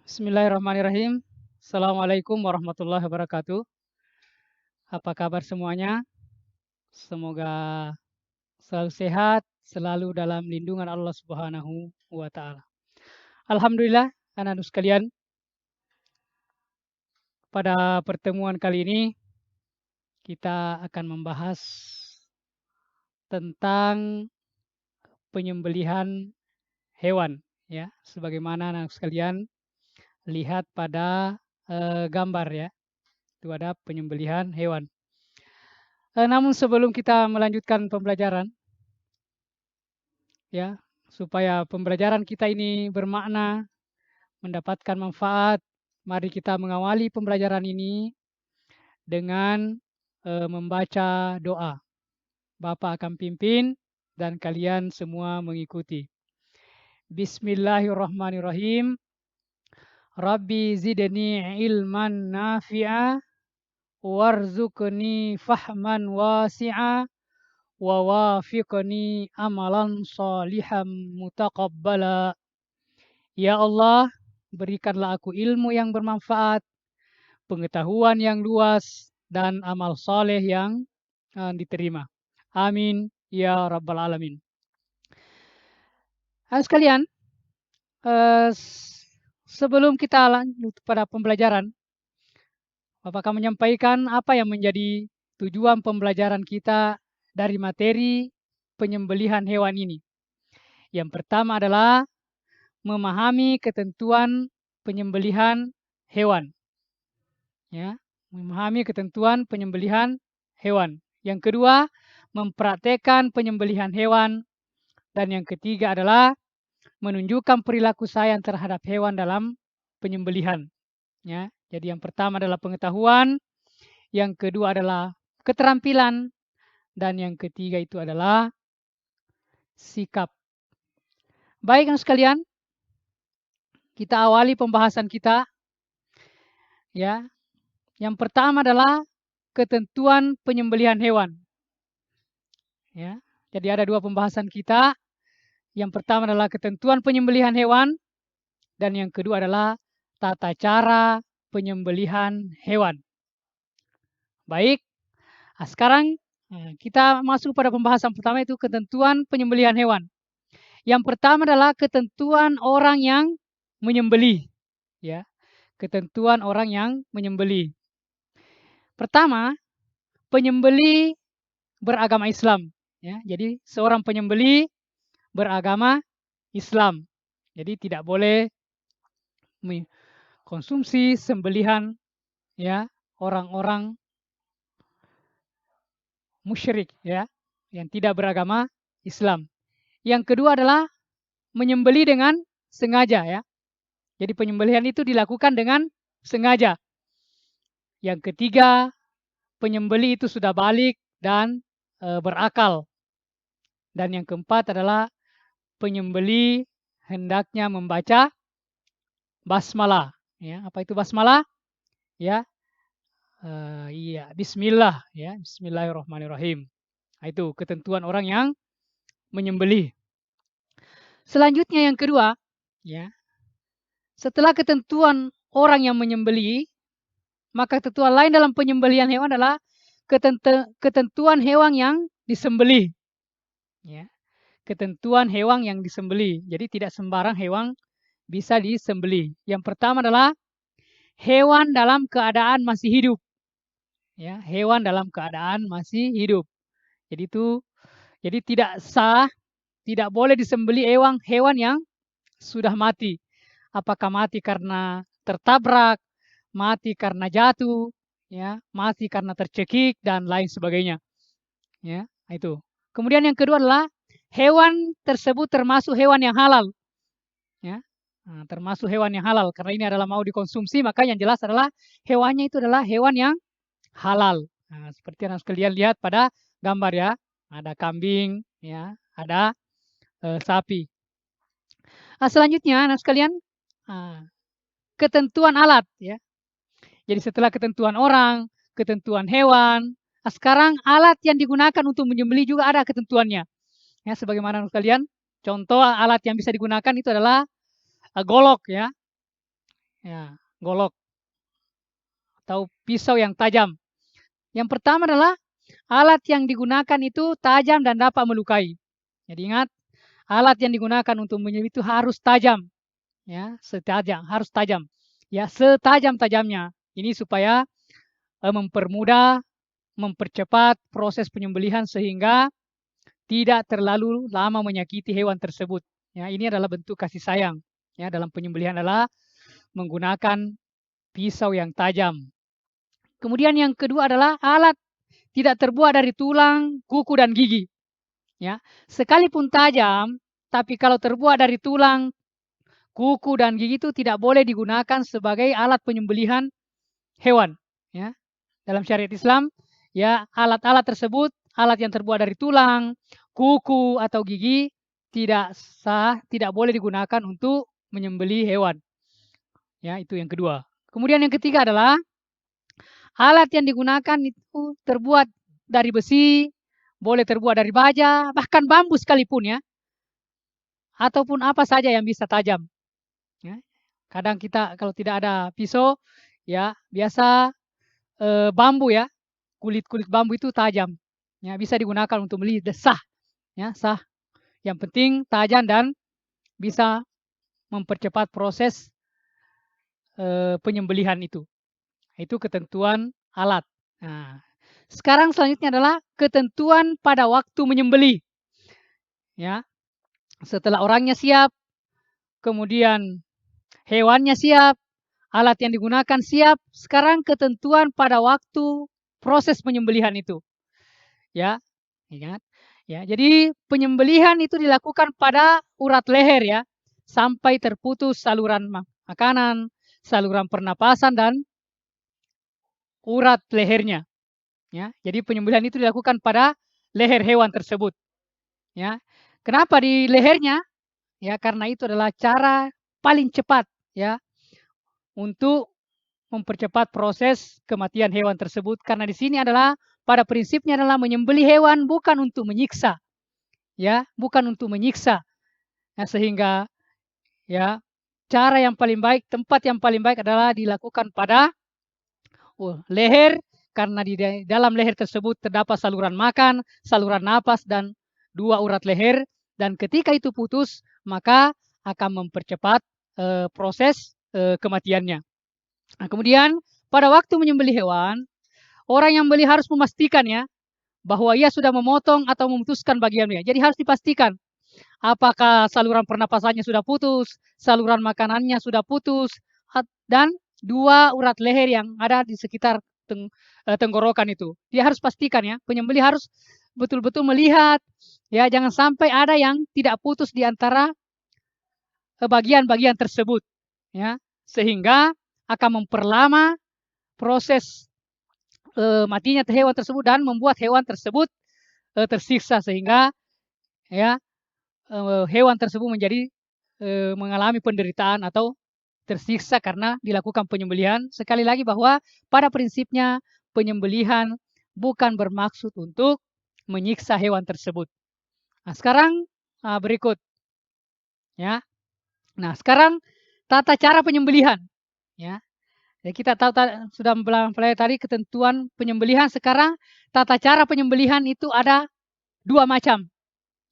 Bismillahirrahmanirrahim. Assalamualaikum warahmatullahi wabarakatuh. Apa kabar semuanya? Semoga selalu sehat, selalu dalam lindungan Allah Subhanahu wa taala. Alhamdulillah, anak-anak sekalian, pada pertemuan kali ini kita akan membahas tentang penyembelihan hewan, ya. Sebagaimana anak sekalian lihat pada gambar ya, itu ada penyembelihan hewan. Namun sebelum kita melanjutkan pembelajaran, ya, supaya pembelajaran kita ini bermakna, mendapatkan manfaat, mari kita mengawali pembelajaran ini dengan membaca doa. Bapak akan pimpin dan kalian semua mengikuti. Bismillahirrahmanirrahim. Rabbi zidni ilman nafi'a warzuqni fahman wasi'a wa wafiqni amalan salihan mutaqabbala. Ya Allah, berikanlah aku ilmu yang bermanfaat, pengetahuan yang luas, dan amal soleh yang diterima. Amin ya rabbal alamin. Sekalian, sebelum kita lanjut pada pembelajaran, Bapak akan menyampaikan apa yang menjadi tujuan pembelajaran kita dari materi penyembelihan hewan ini. Yang pertama adalah memahami ketentuan penyembelihan hewan. Ya, memahami ketentuan penyembelihan hewan. Yang kedua, mempraktekkan penyembelihan hewan. Dan yang ketiga adalah menunjukkan perilaku sayang terhadap hewan dalam penyembelihan. Ya, jadi yang pertama adalah pengetahuan, yang kedua adalah keterampilan, dan yang ketiga itu adalah sikap. Baik anak sekalian, kita awali pembahasan kita. Ya, yang pertama adalah ketentuan penyembelihan hewan. Ya, jadi ada dua pembahasan kita. Yang pertama adalah ketentuan penyembelihan hewan, dan yang kedua adalah tata cara penyembelihan hewan. Baik, sekarang kita masuk pada pembahasan pertama, itu ketentuan penyembelihan hewan. Yang pertama adalah ketentuan orang yang menyembelih. Ya, ketentuan orang yang menyembelih. Pertama, penyembelih beragama Islam. Ya, jadi seorang penyembelih beragama Islam. Jadi tidak boleh mengkonsumsi sembelihan ya orang-orang musyrik ya yang tidak beragama Islam. Yang kedua adalah menyembelih dengan sengaja ya. Jadi penyembelihan itu dilakukan dengan sengaja. Yang ketiga, penyembelih itu sudah balik dan berakal. Dan yang keempat adalah penyembelih hendaknya membaca basmalah. Ya, apa itu basmalah? Ya, iya, Bismillah. Ya, Bismillahirrahmanirrahim. Nah, itu ketentuan orang yang menyembelih. Selanjutnya yang kedua, ya, setelah ketentuan orang yang menyembelih, maka ketentuan lain dalam penyembelihan hewan adalah ketentuan hewan yang disembelih. Ya, ketentuan hewan yang disembelih. Jadi tidak sembarang hewan bisa disembelih. Yang pertama adalah hewan dalam keadaan masih hidup. Ya, hewan dalam keadaan masih hidup. Jadi tidak sah, tidak boleh disembelih hewan yang sudah mati. Apakah mati karena tertabrak, mati karena jatuh, ya, mati karena tercekik dan lain sebagainya. Ya, itu. Kemudian yang kedua adalah hewan tersebut termasuk hewan yang halal. Ya, termasuk hewan yang halal karena ini adalah mau dikonsumsi, maka yang jelas adalah hewannya itu adalah hewan yang halal. Nah, seperti yang kalian lihat pada gambar ya, ada kambing, ya, ada sapi. Selanjutnya, anak sekalian, ketentuan alat ya. Jadi setelah ketentuan orang, ketentuan hewan, sekarang alat yang digunakan untuk menyembelih juga ada ketentuannya. Ya, sebagaimana anak sekalian, contoh alat yang bisa digunakan itu adalah golok ya. ya, golok atau pisau yang tajam. Yang pertama adalah alat yang digunakan itu tajam dan dapat melukai. Jadi ingat, alat yang digunakan untuk menyembelih itu harus tajam, ya, harus tajam, ya, setajam-tajamnya. Ini supaya mempermudah, mempercepat proses penyembelihan sehingga tidak terlalu lama menyakiti hewan tersebut. Ya, ini adalah bentuk kasih sayang. Ya, dalam penyembelihan adalah menggunakan pisau yang tajam. Kemudian yang kedua adalah alat tidak terbuat dari tulang, kuku, dan gigi. Ya, sekalipun tajam, tapi kalau terbuat dari tulang, kuku, dan gigi itu tidak boleh digunakan sebagai alat penyembelihan hewan. Ya, dalam syariat Islam, ya, alat-alat tersebut, alat yang terbuat dari tulang, kuku, atau gigi tidak sah, tidak boleh digunakan untuk menyembelih hewan. Ya, itu yang kedua. Kemudian yang ketiga adalah alat yang digunakan itu terbuat dari besi, boleh terbuat dari baja, bahkan bambu sekalipun, ya, ataupun apa saja yang bisa tajam. Ya. Kadang kita kalau tidak ada pisau, ya, biasa bambu, ya, kulit-kulit bambu itu tajam. Ya, bisa digunakan untuk beli sah, ya, sah. Yang penting tajam dan bisa mempercepat proses penyembelihan itu. Itu ketentuan alat. Nah, sekarang selanjutnya adalah ketentuan pada waktu menyembelih. Ya, setelah orangnya siap, kemudian hewannya siap, alat yang digunakan siap, sekarang ketentuan pada waktu proses penyembelihan itu. Ya, ingat. Ya, jadi penyembelihan itu dilakukan pada urat leher, ya, sampai terputus saluran makanan, saluran pernapasan, dan urat lehernya. Ya, jadi penyembelihan itu dilakukan pada leher hewan tersebut. Ya, kenapa di lehernya? Ya, karena itu adalah cara paling cepat, ya, untuk mempercepat proses kematian hewan tersebut. Karena di sini adalah pada prinsipnya adalah menyembelih hewan bukan untuk menyiksa, ya, bukan untuk menyiksa. Ya, sehingga, ya, cara yang paling baik, tempat yang paling baik adalah dilakukan pada leher, karena di dalam leher tersebut terdapat saluran makan, saluran napas, dan dua urat leher. Dan ketika itu putus, maka akan mempercepat proses kematiannya. Nah, kemudian pada waktu menyembelih hewan, orang yang beli harus memastikan, ya, bahwa ia sudah memotong atau memutuskan bagiannya. Jadi harus dipastikan apakah saluran pernapasannya sudah putus, saluran makanannya sudah putus, dan dua urat leher yang ada di sekitar tenggorokan itu. Dia harus pastikan, ya, penyembelih harus betul-betul melihat, ya, jangan sampai ada yang tidak putus di antara bagian-bagian tersebut, ya, sehingga akan memperlama proses matinya hewan tersebut dan membuat hewan tersebut tersiksa, sehingga, ya, hewan tersebut menjadi mengalami penderitaan atau tersiksa karena dilakukan penyembelihan. Sekali lagi bahwa pada prinsipnya penyembelihan bukan bermaksud untuk menyiksa hewan tersebut. Nah, sekarang berikut, ya. Nah, sekarang tata cara penyembelihan, ya. Ya, kita tahu sudah mempelajari tadi ketentuan penyembelihan. Sekarang tata cara penyembelihan itu ada dua macam,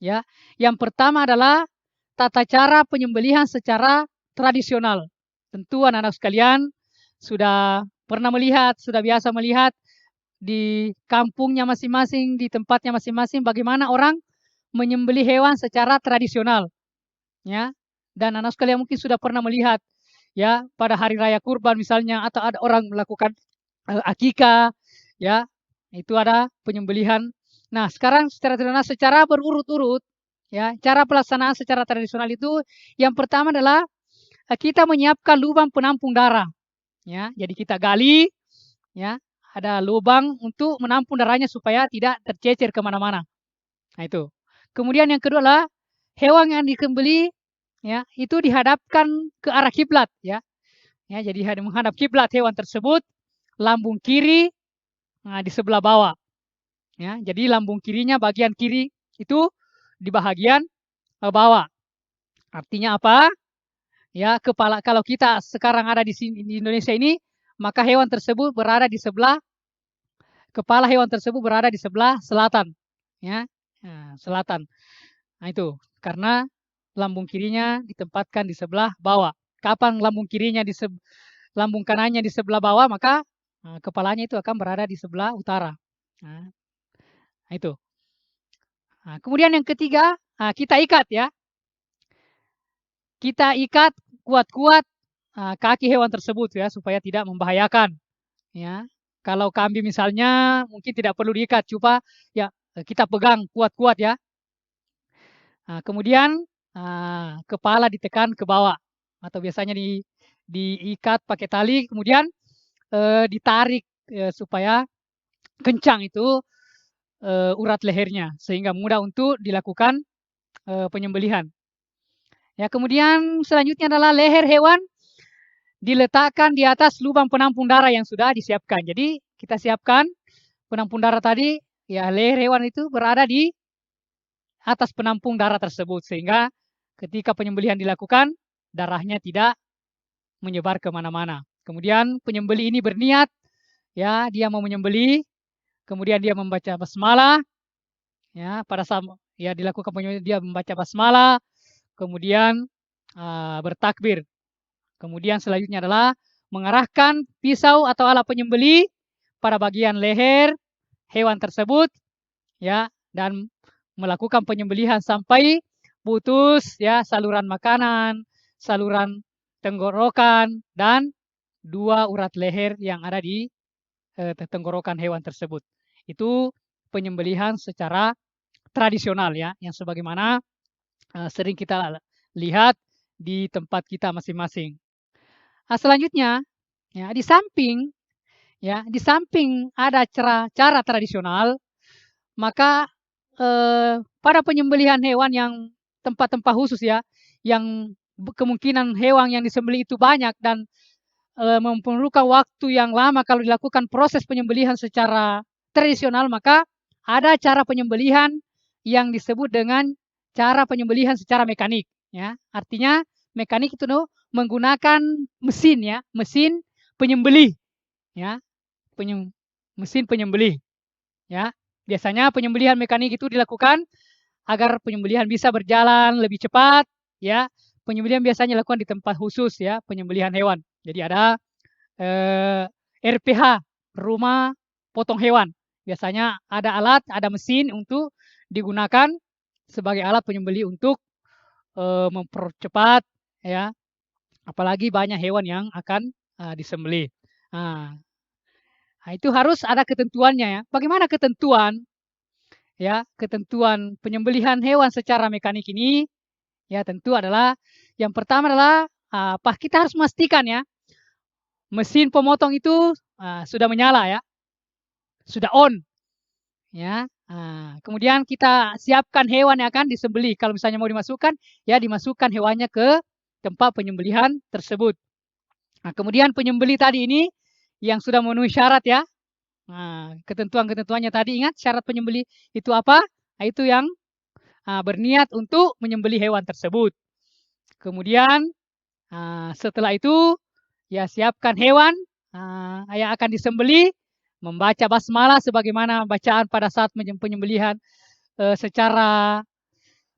ya. Yang pertama adalah tata cara penyembelihan secara tradisional. Tentu anak-anak sekalian sudah pernah melihat, sudah biasa melihat di kampungnya masing-masing, di tempatnya masing-masing bagaimana orang menyembelih hewan secara tradisional, ya. Dan anak sekalian mungkin sudah pernah melihat, ya, pada hari raya kurban misalnya, atau ada orang melakukan akikah, ya, itu ada penyembelihan. Nah, sekarang secara tradisional, secara berurut-urut, ya, cara pelaksanaan secara tradisional itu yang pertama adalah kita menyiapkan lubang penampung darah, ya. Jadi kita gali, ya, ada lubang untuk menampung darahnya supaya tidak tercecer kemana-mana. Nah, itu. Kemudian yang kedua adalah hewan yang disembelih, ya, itu dihadapkan ke arah kiblat, ya. Ya, jadi menghadap kiblat hewan tersebut, lambung kiri di sebelah bawah. Ya, jadi lambung kirinya bagian kiri itu di bagian bawah. Artinya apa? ya kepala. Kalau kita sekarang ada di sini di Indonesia ini, maka hewan tersebut berada di sebelah kepala hewan tersebut berada di sebelah selatan, ya, selatan. Nah itu karena lambung kirinya ditempatkan di sebelah bawah. Kapan lambung kirinya lambung kanannya di sebelah bawah, maka kepalanya itu akan berada di sebelah utara. Nah, itu. Nah, kemudian yang ketiga, kita ikat ya. Kita ikat kuat-kuat kaki hewan tersebut ya supaya tidak membahayakan. Ya, kalau kambing misalnya mungkin tidak perlu diikat, coba ya kita pegang kuat-kuat ya. Kemudian kepala ditekan ke bawah atau biasanya diikat pakai tali, kemudian ditarik supaya kencang itu urat lehernya sehingga mudah untuk dilakukan penyembelihan. Ya, kemudian selanjutnya adalah leher hewan diletakkan di atas lubang penampung darah yang sudah disiapkan. Jadi kita siapkan penampung darah tadi, ya leher hewan itu berada di atas penampung darah tersebut sehingga ketika penyembelihan dilakukan darahnya tidak menyebar kemana-mana. Kemudian penyembeli ini berniat, ya dia mau menyembeli, kemudian dia membaca basmalah, ya pada saat ya dilakukan penyembelihan dia membaca basmalah, kemudian bertakbir. Kemudian selanjutnya adalah mengarahkan pisau atau alat penyembeli pada bagian leher hewan tersebut, ya, dan melakukan penyembelihan sampai putus ya saluran makanan, saluran tenggorokan dan dua urat leher yang ada di tenggorokan hewan tersebut. Itu penyembelihan secara tradisional ya, yang sebagaimana sering kita lihat di tempat kita masing-masing. Selanjutnya, ya di samping ada cara tradisional, maka pada penyembelihan hewan yang tempat-tempat khusus ya, yang kemungkinan hewan yang disembelih itu banyak dan memerlukan waktu yang lama kalau dilakukan proses penyembelihan secara tradisional, maka ada cara penyembelihan yang disebut dengan cara penyembelihan secara mekanik. Ya, artinya mekanik itu menggunakan mesin ya, mesin penyembelih ya, mesin penyembelih ya. Biasanya penyembelihan mekanik itu dilakukan agar penyembelihan bisa berjalan lebih cepat ya. Penyembelihan biasanya dilakukan di tempat khusus ya, penyembelihan hewan. Jadi ada RPH, rumah potong hewan. Biasanya ada alat, ada mesin untuk digunakan sebagai alat penyembelih untuk mempercepat ya, apalagi banyak hewan yang akan disembelih. Nah, itu harus ada ketentuannya ya. Bagaimana ketentuan? Ya, ketentuan penyembelihan hewan secara mekanik ini ya tentu adalah yang pertama adalah kita harus memastikan ya mesin pemotong itu sudah menyala ya, sudah on ya. Kemudian kita siapkan hewan yang akan disembelih. Kalau misalnya mau dimasukkan, ya dimasukkan hewannya ke tempat penyembelihan tersebut. Kemudian penyembelih tadi ini yang sudah memenuhi syarat ya. Ketentuan-ketentuannya tadi ingat syarat penyembelih itu apa? Itu yang berniat untuk menyembelih hewan tersebut. Kemudian setelah itu ya siapkan hewan yang akan disembelih, membaca basmalah sebagaimana bacaan pada saat penyembelihan secara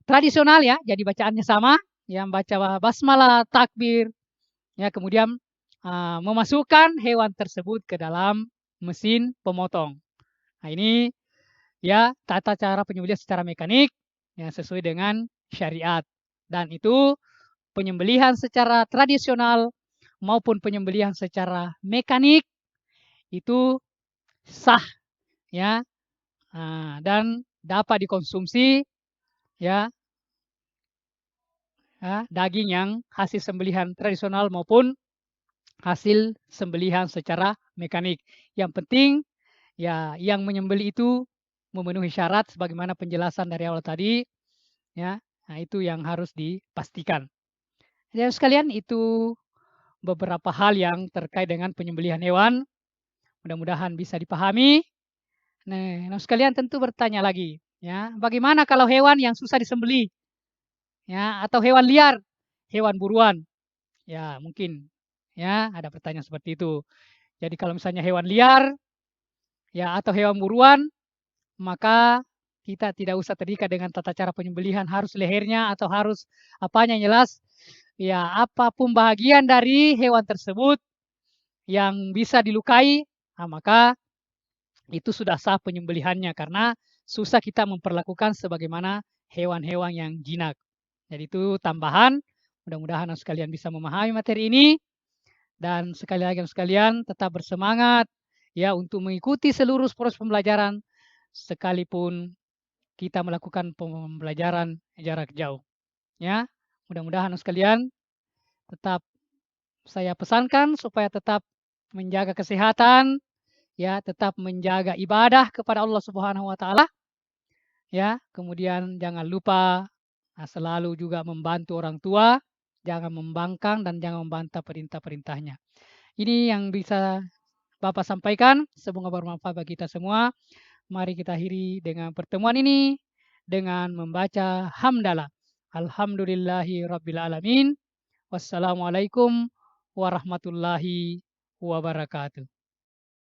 tradisional ya. Jadi bacaannya sama, yang baca basmalah, takbir, ya kemudian memasukkan hewan tersebut ke dalam mesin pemotong. Nah ini ya tata cara penyembelihan secara mekanik ya sesuai dengan syariat. Dan itu penyembelihan secara tradisional maupun penyembelihan secara mekanik itu sah ya dan dapat dikonsumsi ya, daging yang hasil sembelihan tradisional maupun hasil sembelihan secara mekanik. Yang penting ya yang menyembelih itu memenuhi syarat sebagaimana penjelasan dari awal tadi ya. Nah, itu yang harus dipastikan. Jadi sekalian itu beberapa hal yang terkait dengan penyembelihan hewan. Mudah-mudahan bisa dipahami. Nah, sekalian tentu bertanya lagi, ya, bagaimana kalau hewan yang susah disembelih, ya, atau hewan liar, hewan buruan? Ya, mungkin ya ada pertanyaan seperti itu. Jadi kalau misalnya hewan liar ya atau hewan buruan, maka kita tidak usah terikat dengan tata cara penyembelihan harus lehernya atau harus apanya yang jelas ya apapun bagian dari hewan tersebut yang bisa dilukai, nah, maka itu sudah sah penyembelihannya karena susah kita memperlakukan sebagaimana hewan-hewan yang jinak. Jadi itu tambahan, mudah-mudahan sekalian bisa memahami materi ini dan sekali lagi sekalian tetap bersemangat ya untuk mengikuti seluruh proses pembelajaran sekalipun kita melakukan pembelajaran jarak jauh ya. Mudah-mudahan sekalian tetap saya pesankan supaya tetap menjaga kesehatan ya, tetap menjaga ibadah kepada Allah Subhanahu wa taala ya. Kemudian jangan lupa selalu juga membantu orang tua, jangan membangkang dan jangan membantah perintah-perintahnya. Ini yang bisa Bapak sampaikan, semoga bermanfaat bagi kita semua. Mari kita akhiri dengan pertemuan ini dengan membaca hamdalah. Alhamdulillahi rabbil alamin. Wassalamualaikum warahmatullahi wabarakatuh.